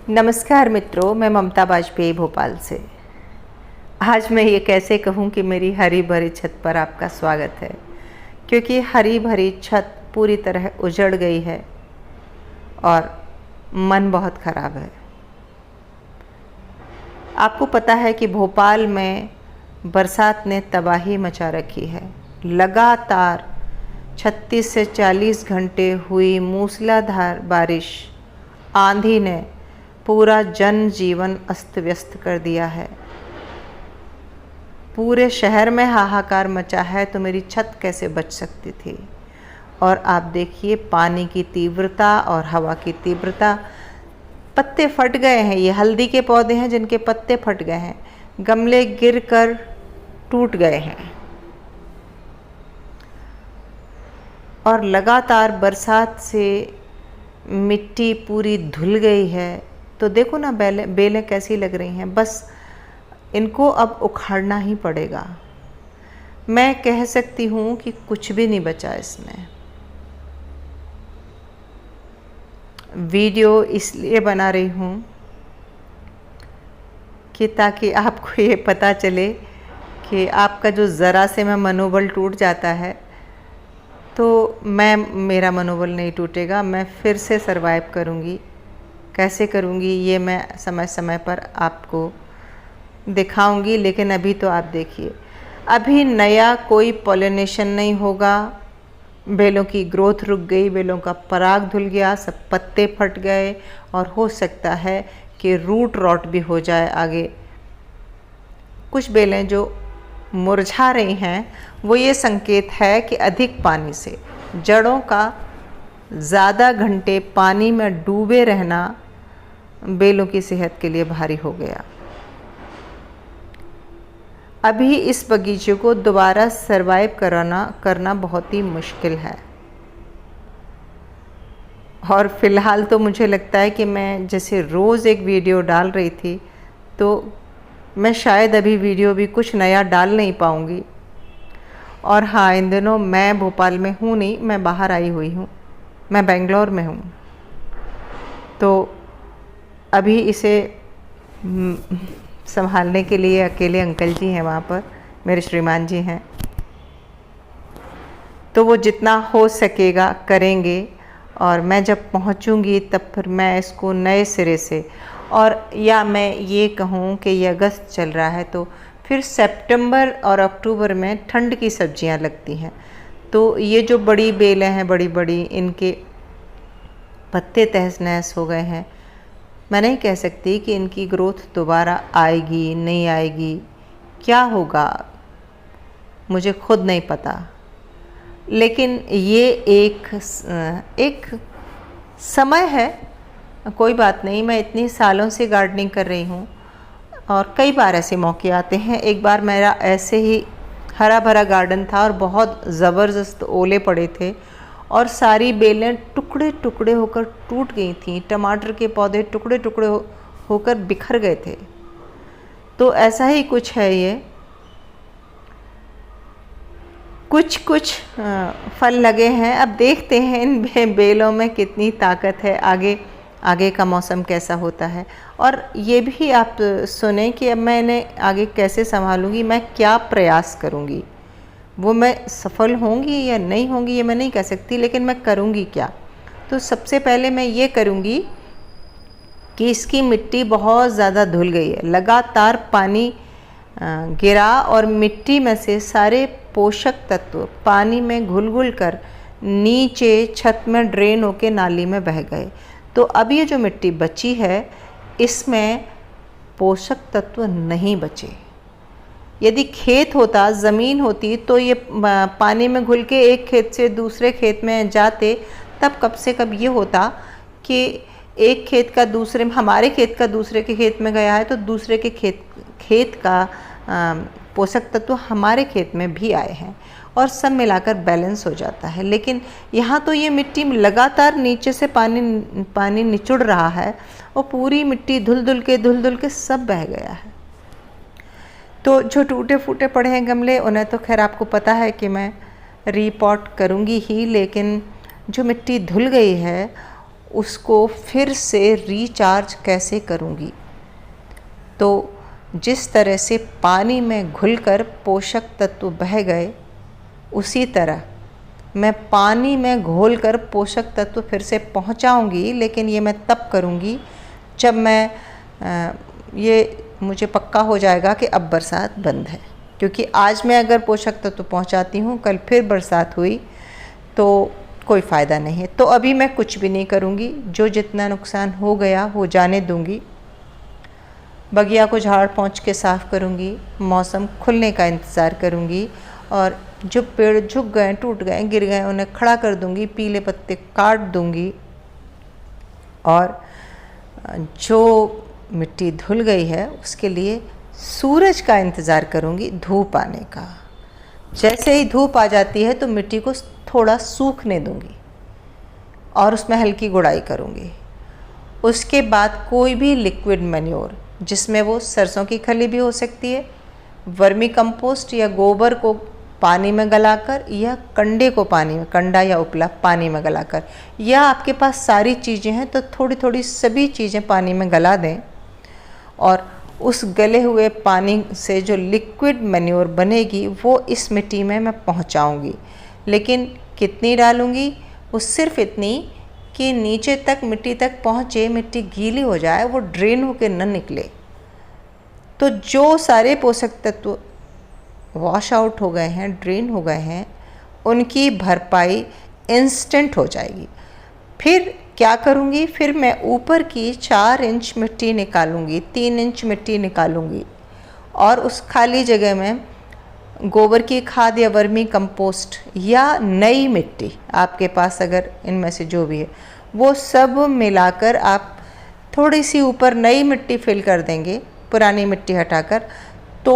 नमस्कार मित्रों, मैं ममता वाजपेयी भोपाल से। आज मैं ये कैसे कहूँ कि मेरी हरी भरी छत पर आपका स्वागत है, क्योंकि हरी भरी छत पूरी तरह उजड़ गई है और मन बहुत ख़राब है। आपको पता है कि भोपाल में बरसात ने तबाही मचा रखी है। लगातार 36 से 40 घंटे हुई मूसलाधार बारिश, आंधी ने पूरा जनजीवन अस्त व्यस्त कर दिया है। पूरे शहर में हाहाकार मचा है, तो मेरी छत कैसे बच सकती थी। और आप देखिए पानी की तीव्रता और हवा की तीव्रता। पत्ते फट गए हैं, ये हल्दी के पौधे हैं जिनके पत्ते फट गए हैं, गमले गिरकर टूट गए हैं। और लगातार बरसात से मिट्टी पूरी धुल गई है। तो देखो ना बेलें कैसी लग रही हैं। बस इनको अब उखाड़ना ही पड़ेगा। मैं कह सकती हूँ कि कुछ भी नहीं बचा इसमें। वीडियो इसलिए बना रही हूँ कि ताकि आपको ये पता चले कि आपका जो ज़रा से में मनोबल टूट जाता है, तो मेरा मनोबल नहीं टूटेगा। मैं फिर से सरवाइव करूँगी। कैसे करूँगी ये मैं समय समय पर आपको दिखाऊंगी। लेकिन अभी तो आप देखिए, अभी नया कोई पॉलिनेशन नहीं होगा। बेलों की ग्रोथ रुक गई, बेलों का पराग धुल गया, सब पत्ते फट गए और हो सकता है कि रूट रॉट भी हो जाए आगे। कुछ बेलें जो मुरझा रही हैं, वो ये संकेत है कि अधिक पानी से जड़ों का ज़्यादा घंटे पानी में डूबे रहना बेलों की सेहत के लिए भारी हो गया। अभी इस बगीचे को दोबारा सरवाइव करना बहुत ही मुश्किल है। और फ़िलहाल तो मुझे लगता है कि मैं जैसे रोज़ एक वीडियो डाल रही थी, तो मैं शायद अभी वीडियो भी कुछ नया डाल नहीं पाऊँगी। और हाँ, इन दिनों मैं भोपाल में हूँ नहीं, मैं बाहर आई हुई हूँ, मैं बेंगलोर में हूँ। तो अभी इसे संभालने के लिए अकेले अंकल जी हैं वहाँ पर, मेरे श्रीमान जी हैं, तो वो जितना हो सकेगा करेंगे। और मैं जब पहुँचूँगी तब फिर मैं इसको नए सिरे से, और या मैं ये कहूँ कि ये अगस्त चल रहा है, तो फिर सितंबर और अक्टूबर में ठंड की सब्जियां लगती हैं। तो ये जो बड़ी बेलें हैं, बड़ी बड़ी, इनके पत्ते तहस नहस हो गए हैं। मैं नहीं कह सकती कि इनकी ग्रोथ दोबारा आएगी नहीं आएगी, क्या होगा मुझे खुद नहीं पता। लेकिन ये एक समय है, कोई बात नहीं। मैं इतनी सालों से गार्डनिंग कर रही हूँ और कई बार ऐसे मौके आते हैं। एक बार मेरा ऐसे ही हरा भरा गार्डन था और बहुत ज़बरदस्त ओले पड़े थे और सारी बेलें टुकड़े टुकड़े होकर टूट गई थीं। टमाटर के पौधे टुकड़े टुकड़े होकर बिखर गए थे। तो ऐसा ही कुछ है ये। कुछ फल लगे हैं। अब देखते हैं इन बेलों में कितनी ताकत है, आगे का मौसम कैसा होता है। और ये भी आप सुने कि अब मैं इन्हें आगे कैसे संभालूंगी, मैं क्या प्रयास करूंगी। वो मैं सफल होंगी या नहीं होंगी ये मैं नहीं कह सकती, लेकिन मैं करूंगी क्या। तो सबसे पहले मैं ये करूंगी कि इसकी मिट्टी बहुत ज़्यादा धुल गई है। लगातार पानी गिरा और मिट्टी में से सारे पोषक तत्व पानी में घुल कर नीचे छत में ड्रेन होके नाली में बह गए। तो अब ये जो मिट्टी बची है, इसमें पोषक तत्व नहीं बचे। यदि खेत होता, ज़मीन होती, तो ये पानी में घुल के एक खेत से दूसरे खेत में जाते, तब कब से कब ये होता कि एक खेत का दूसरे, हमारे खेत का दूसरे के खेत में गया है, तो दूसरे के खेत का पोषक तत्व हमारे खेत में भी आए हैं और सब मिलाकर बैलेंस हो जाता है। लेकिन यहाँ तो ये मिट्टी लगातार नीचे से पानी निचुड़ रहा है और पूरी मिट्टी धुल धुल के सब बह गया है। तो जो टूटे फूटे पड़े हैं गमले, उन्हें तो खैर आपको पता है कि मैं रीपॉट करूँगी ही, लेकिन जो मिट्टी धुल गई है उसको फिर से रिचार्ज कैसे करूँगी। तो जिस तरह से पानी में घुलकर पोषक तत्व बह गए, उसी तरह मैं पानी में घोलकर पोषक तत्व फिर से पहुंचाऊंगी, लेकिन ये मैं तब करूंगी जब मैं ये मुझे पक्का हो जाएगा कि अब बरसात बंद है। क्योंकि आज मैं अगर पोषक तत्व पहुंचाती हूँ, कल फिर बरसात हुई तो कोई फ़ायदा नहीं है। तो अभी मैं कुछ भी नहीं करूँगी, जो जितना नुकसान हो गया वो जाने दूँगी। बगिया को झाड़ पोंछ के साफ़ करूँगी, मौसम खुलने का इंतज़ार करूँगी, और जो पेड़ झुक गए, टूट गए, गिर गए, उन्हें खड़ा कर दूँगी, पीले पत्ते काट दूँगी, और जो मिट्टी धुल गई है उसके लिए सूरज का इंतज़ार करूँगी, धूप आने का। जैसे ही धूप आ जाती है तो मिट्टी को थोड़ा सूखने दूँगी और उसमें हल्की गुड़ाई करूँगी। उसके बाद कोई भी लिक्विड मैन्योर, जिसमें वो सरसों की खली भी हो सकती है, वर्मी कंपोस्ट या गोबर को पानी में गलाकर, या कंडे को पानी में, कंडा या उपला पानी में गलाकर, या आपके पास सारी चीज़ें हैं तो थोड़ी थोड़ी सभी चीज़ें पानी में गला दें, और उस गले हुए पानी से जो लिक्विड मैन्योर बनेगी वो इस मिट्टी में मैं पहुंचाऊंगी। लेकिन कितनी डालूंगी? वो सिर्फ इतनी कि नीचे तक मिट्टी तक पहुँचे, मिट्टी गीली हो जाए, वो ड्रेन होकर न निकले। तो जो सारे पोषक तत्व वॉश आउट हो गए हैं, ड्रेन हो गए हैं, उनकी भरपाई इंस्टेंट हो जाएगी। फिर क्या करूँगी? फिर मैं ऊपर की 4 इंच मिट्टी निकालूंगी, 3 इंच मिट्टी निकालूंगी, और उस खाली जगह में गोबर की खाद या वर्मी कंपोस्ट या नई मिट्टी आपके पास अगर इनमें से जो भी है वो सब मिलाकर आप थोड़ी सी ऊपर नई मिट्टी फिल कर देंगे, पुरानी मिट्टी हटाकर, तो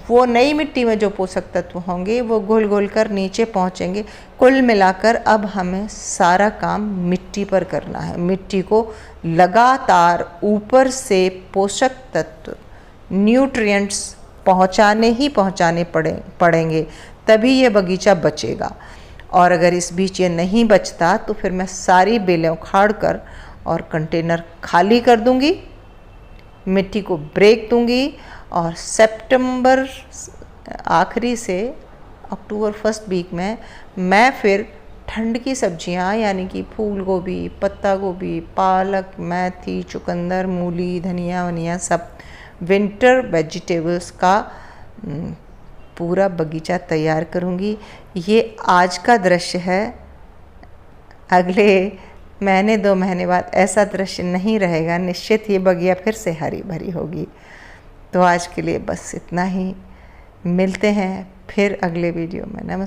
वो नई मिट्टी में जो पोषक तत्व होंगे वो घुल घुल कर नीचे पहुँचेंगे। कुल मिलाकर अब हमें सारा काम मिट्टी पर करना है। मिट्टी को लगातार ऊपर से पोषक तत्व, न्यूट्रिएंट्स पहुँचाने पड़ेंगे, तभी ये बगीचा बचेगा। और अगर इस बीच ये नहीं बचता तो फिर मैं सारी बेलें उखाड़ कर और कंटेनर खाली कर दूंगी, मिट्टी को ब्रेक दूंगी, और सितंबर आखिरी से अक्टूबर फर्स्ट वीक में मैं फिर ठंड की सब्जियां, यानी कि फूल गोभी, पत्ता गोभी, पालक, मेथी, चुकंदर, मूली, धनिया वनिया, सब विंटर वेजिटेबल्स का पूरा बगीचा तैयार करूंगी। ये आज का दृश्य है, अगले महीने 2 महीने बाद ऐसा दृश्य नहीं रहेगा। निश्चित ये बगिया फिर से हरी भरी होगी। तो आज के लिए बस इतना ही, मिलते हैं फिर अगले वीडियो में। नमस्कार।